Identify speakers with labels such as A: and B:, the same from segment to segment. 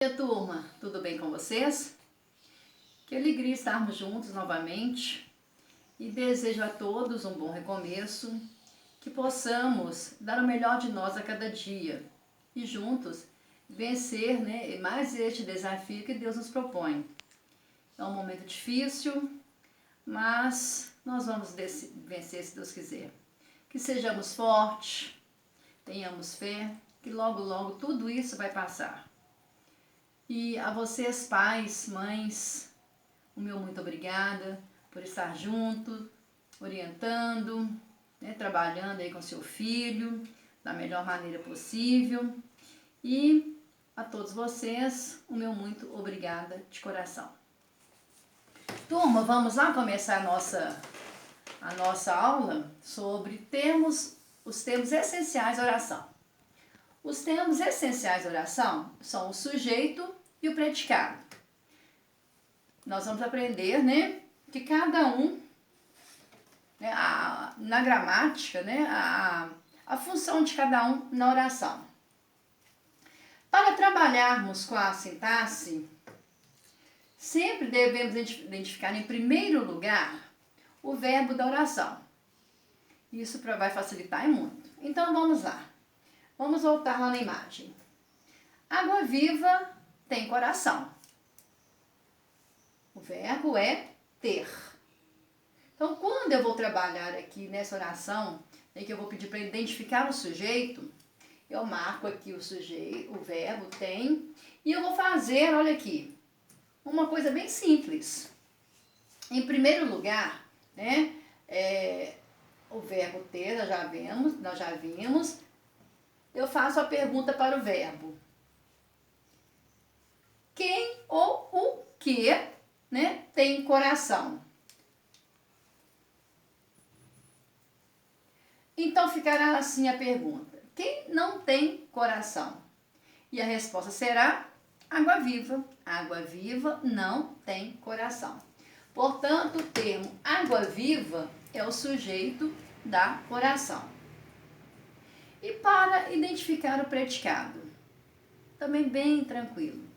A: E aí, turma, tudo bem com vocês? Que alegria estarmos juntos novamente e desejo a todos um bom recomeço, que possamos dar o melhor de nós a cada dia e juntos vencer, mais este desafio que Deus nos propõe. É um momento difícil, mas nós vamos vencer se Deus quiser. Que sejamos fortes, tenhamos fé, que logo, logo tudo isso vai passar. E a vocês, pais, mães, o meu muito obrigada por estar junto, orientando, trabalhando aí com seu filho da melhor maneira possível. E a todos vocês, o meu muito obrigada de coração. Turma, vamos lá começar a nossa aula sobre os termos essenciais da oração. Os termos essenciais da oração são o sujeito e o predicado. Nós vamos aprender, que cada um, na gramática, a função de cada um na oração. Para trabalharmos com a sintaxe, sempre devemos identificar em primeiro lugar o verbo da oração. Isso vai facilitar muito. Então vamos lá. Vamos voltar lá na imagem. Água viva tem coração. O verbo é ter. Então, quando eu vou trabalhar aqui nessa oração, que eu vou pedir para identificar o sujeito, eu marco aqui o sujeito, o verbo tem, e eu vou fazer, olha aqui, uma coisa bem simples. Em primeiro lugar, o verbo ter, nós já vimos, eu faço a pergunta para o verbo. Quem ou o que, tem coração? Então ficará assim a pergunta. Quem não tem coração? E a resposta será água viva. Água viva não tem coração. Portanto, o termo água viva é o sujeito da oração. E para identificar o predicado, também bem tranquilo.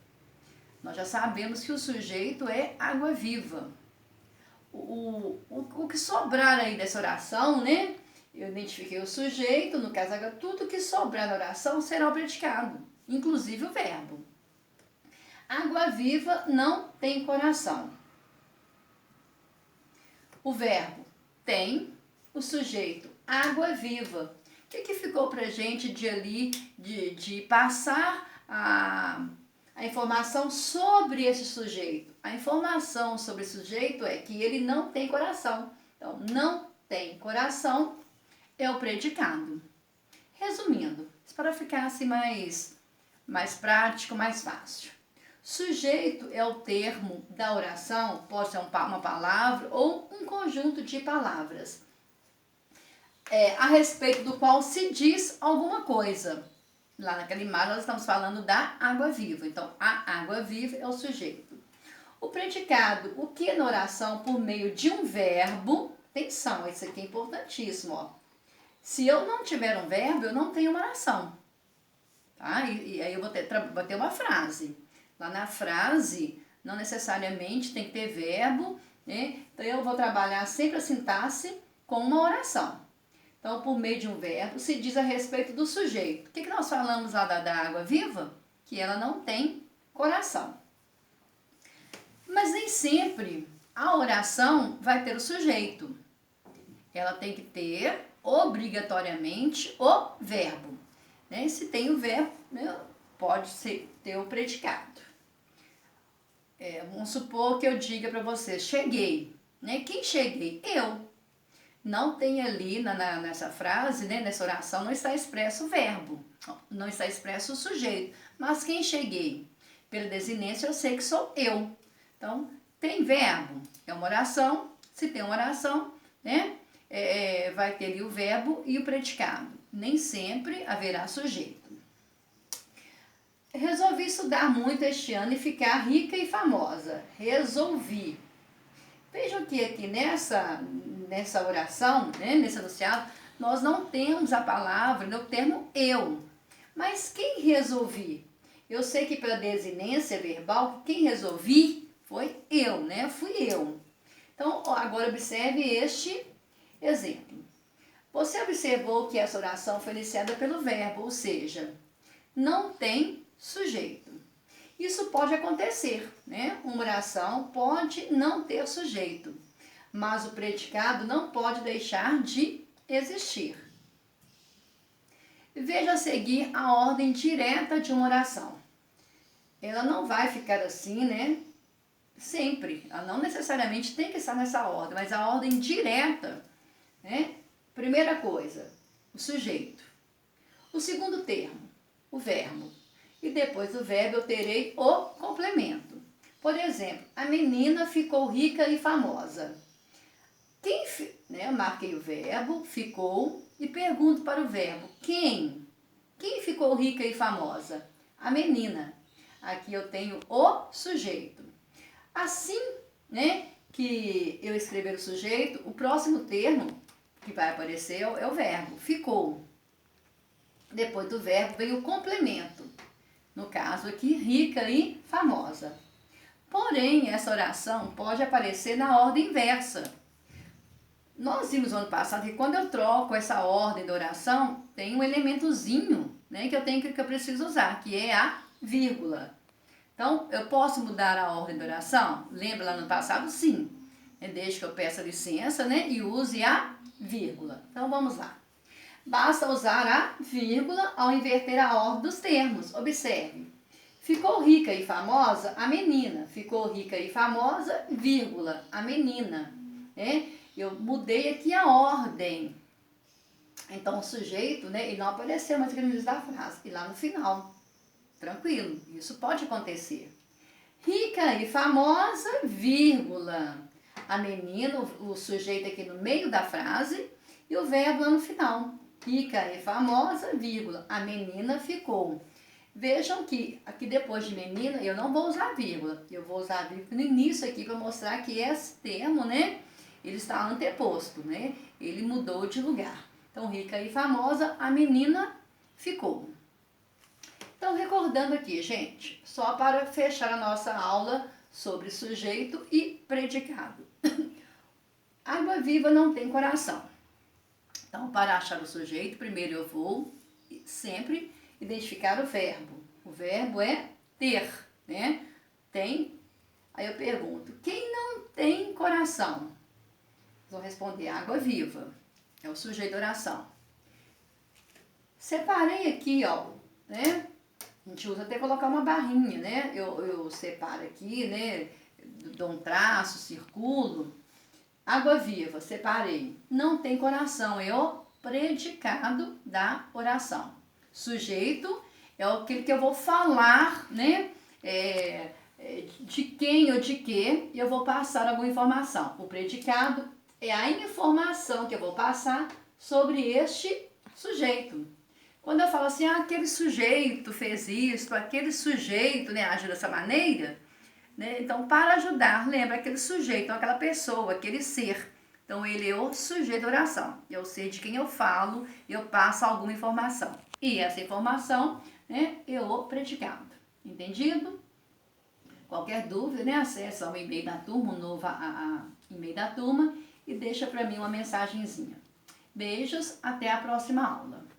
A: Nós já sabemos que o sujeito é água viva. O que sobrar aí dessa oração, eu identifiquei o sujeito, no caso, tudo que sobrar na oração será o predicado, inclusive o verbo. Água viva não tem coração. O verbo tem, o sujeito água viva. O que ficou pra gente de passar a informação sobre esse sujeito? A informação sobre esse sujeito é que ele não tem coração. Então, não tem coração é o predicado. Resumindo, para ficar assim mais prático, mais fácil. Sujeito é o termo da oração, pode ser uma palavra ou um conjunto de palavras, a respeito do qual se diz alguma coisa. Lá naquela imagem nós estamos falando da água viva. Então, a água viva é o sujeito. O predicado, o que na oração por meio de um verbo, atenção, isso aqui é importantíssimo, ó. Se eu não tiver um verbo, eu não tenho uma oração. Tá? E aí eu vou ter uma frase. Lá na frase, não necessariamente tem que ter verbo, Então eu vou trabalhar sempre a sintaxe com uma oração. Então, por meio de um verbo, se diz a respeito do sujeito. O que nós falamos lá da água viva? Que ela não tem coração. Mas nem sempre a oração vai ter o sujeito. Ela tem que ter, obrigatoriamente, o verbo. Se tem o verbo, pode ter o predicado. Vamos supor que eu diga para você, cheguei. Quem cheguei? Eu. Não tem ali nessa frase, nessa oração, não está expresso o verbo, não está expresso o sujeito. Mas quem cheguei? Pela desinência eu sei que sou eu. Então, tem verbo, é uma oração. Se tem uma oração, vai ter ali o verbo e o predicado. Nem sempre haverá sujeito. Resolvi estudar muito este ano e ficar rica e famosa. Resolvi. Vejam que aqui nessa oração, nesse enunciado, nós não temos a palavra, o termo eu. Mas quem resolvi? Eu sei que para desinência verbal, quem resolvi foi eu, né? Fui eu. Então, agora observe este exemplo. Você observou que essa oração foi iniciada pelo verbo, ou seja, não tem sujeito. Isso pode acontecer, né? Uma oração pode não ter sujeito, mas o predicado não pode deixar de existir. Veja a seguir a ordem direta de uma oração. Ela não vai ficar assim, né? Sempre. Ela não necessariamente tem que estar nessa ordem, mas a ordem direta, né? Primeira coisa, o sujeito. O segundo termo, o verbo. E depois do verbo eu terei o complemento. Por exemplo, a menina ficou rica e famosa. Eu marquei o verbo, ficou, e pergunto para o verbo, quem? Quem ficou rica e famosa? A menina. Aqui eu tenho o sujeito. Assim, né, que eu escrever o sujeito, o próximo termo que vai aparecer é o verbo, ficou. Depois do verbo vem o complemento. No caso aqui, rica e famosa. Porém, essa oração pode aparecer na ordem inversa. Nós vimos no ano passado que quando eu troco essa ordem da oração, tem um elementozinho, né, que eu preciso usar, que é a vírgula. Então, eu posso mudar a ordem da oração? Lembra lá no passado? Sim. Desde que eu peça licença, né, e use a vírgula. Então, vamos lá. Basta usar a vírgula ao inverter a ordem dos termos. Observe. Ficou rica e famosa a menina. Ficou rica e famosa, vírgula, a menina. Eu mudei aqui a ordem. Então, o sujeito, né, ele não apareceu mais aqui no início da frase. E lá no final. Tranquilo, isso pode acontecer. Rica e famosa, vírgula. A menina, o sujeito aqui no meio da frase e o verbo lá no final. Rica e famosa, vírgula. A menina ficou. Vejam que aqui depois de menina eu não vou usar vírgula. Eu vou usar vírgula no início aqui para mostrar que esse termo, né, ele está anteposto, né? Ele mudou de lugar. Então, rica e famosa, a menina ficou. Então, recordando aqui, gente, só para fechar a nossa aula sobre sujeito e predicado. Água viva não tem coração. Então, para achar o sujeito, primeiro eu vou sempre identificar o verbo. O verbo é ter, né? Tem. Aí eu pergunto, quem não tem coração? Vou responder água viva. É o sujeito da oração. Separei aqui, ó, né? A gente usa até colocar uma barrinha, né? Eu separo aqui, né? Dou um traço, circulo. Água viva, separei. Não tem coração, é o predicado da oração. Sujeito é aquele que eu vou falar, né? De quem ou de que eu vou passar alguma informação. O predicado é a informação que eu vou passar sobre este sujeito. Quando eu falo assim, aquele sujeito fez isso, aquele sujeito, né, agiu dessa maneira, né? Então, para ajudar, lembra aquele sujeito, então, aquela pessoa, aquele ser. Então, ele é o sujeito da oração. Eu sei de quem eu falo, eu passo alguma informação. E essa informação, né, é o predicado. Entendido? Qualquer dúvida, né, acessa o e-mail da turma, o novo e-mail da turma, e deixa para mim uma mensagenzinha. Beijos, até a próxima aula.